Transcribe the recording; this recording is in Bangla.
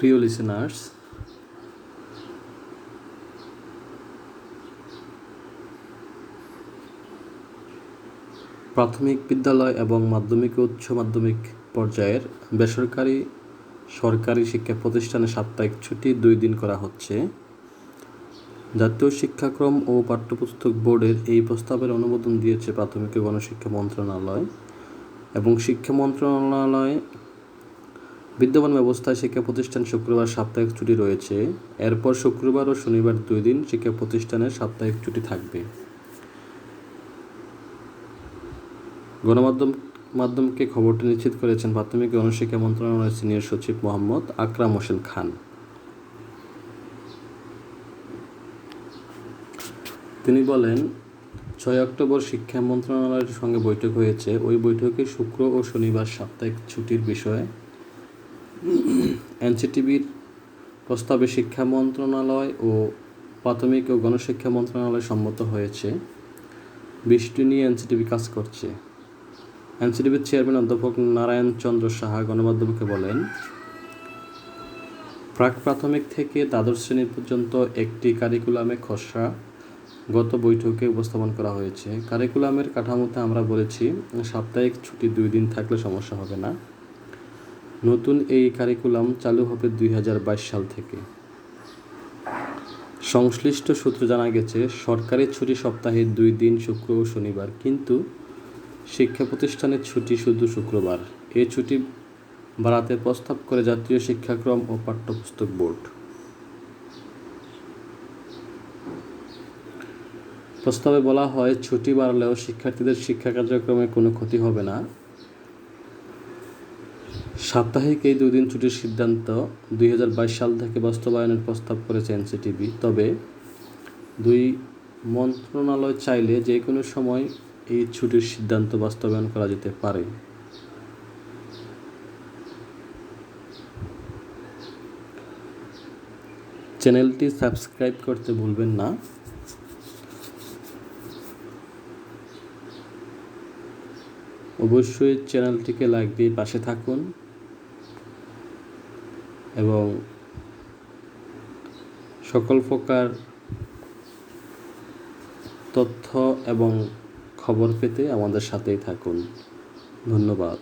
প্রিয় লিসেনার্স, প্রাথমিক বিদ্যালয় এবং মাধ্যমিক ও উচ্চ মাধ্যমিক পর্যায়ের বেসরকারি সরকারি শিক্ষা প্রতিষ্ঠানে সাপ্তাহিক ছুটি 2 দিন করা হচ্ছে। জাতীয় শিক্ষাক্রম ও পাঠ্যপুস্তক বোর্ডের এই প্রস্তাবের অনুমোদন দিয়েছে প্রাথমিক ও গণশিক্ষা মন্ত্রণালয় এবং শিক্ষা মন্ত্রণালয় বিদ্যমান ব্যবস্থায় শিক্ষা প্রতিষ্ঠান শুক্রবার সাপ্তাহিক ছুটি রয়েছে। এরপর শুক্রবার ও শনিবার 2 দিন শিক্ষা প্রতিষ্ঠানের সাপ্তাহিক ছুটি থাকবে। গণমাধ্যমকে খবরটি নিশ্চিত করেছেন প্রাথমিক ও গণশিক্ষা মন্ত্রণালয়ের সিনিয়র সচিব মোহাম্মদ আকরাম হোসেন খান। তিনি বলেন, 6 অক্টোবর শিক্ষা মন্ত্রণালয়ের সঙ্গে বৈঠক হয়েছে। ওই বৈঠকে শুক্র ও শনিবার সাপ্তাহিক ছুটির বিষয়ে এনসিটিবির প্রস্তাবে শিক্ষা মন্ত্রণালয় ও প্রাথমিক ও গণশিক্ষা মন্ত্রণালয় সম্মত হয়েছে। বিষয়টি নিয়ে এনসিটিবি কাজ করছে। এনসিটিবির চেয়ারম্যান অধ্যাপক নারায়ণ চন্দ্র সাহা গণমাধ্যমকে বলেন, প্রাক প্রাথমিক থেকে দ্বাদশ শ্রেণী পর্যন্ত একটি কারিকুলামে খসড়া গত বৈঠকে উপস্থাপন করা হয়েছে। কারিকুলামের কাঠামোতে আমরা বলেছি, সাপ্তাহিক ছুটি 2 দিন থাকলে সমস্যা হবে না। নতুন এই কারিকুলাম চালু হবে 2022 সাল থেকে। সংশ্লিষ্ট সূত্রে জানা গেছে, সরকারি ছুটি সপ্তাহে 2 দিন শুক্র ও শনিবার, কিন্তু শিক্ষা প্রতিষ্ঠানের ছুটি শুধু শুক্রবার। এই ছুটি বাড়াতে প্রস্তাব করে জাতীয় শিক্ষাক্রম ও পাঠ্যপুস্তক বোর্ড। প্রস্তাবে বলা হয়, ছুটি বাড়লেও শিক্ষার্থীদের শিক্ষা কার্যক্রমে কোনো ক্ষতি হবে না। সাপ্তাহিক এই 2 দিন ছুটির সিদ্ধান্ত 2022 সাল থেকে বাস্তবায়নের প্রস্তাব করেছে এনসিটিবি। তবে 2 মন্ত্রণালয় চাইলে যে কোনো সময় এই ছুটির সিদ্ধান্ত বাস্তবায়ন করা যেতে পারে। চ্যানেলটি সাবস্ক্রাইব করতে ভুলবেন না। অবশ্যই চ্যানেলটিকে লাইক দিয়ে পাশে থাকুন এবং সকল প্রকার তথ্য এবং খবর পেতে আমাদের সাথেই থাকুন। ধন্যবাদ।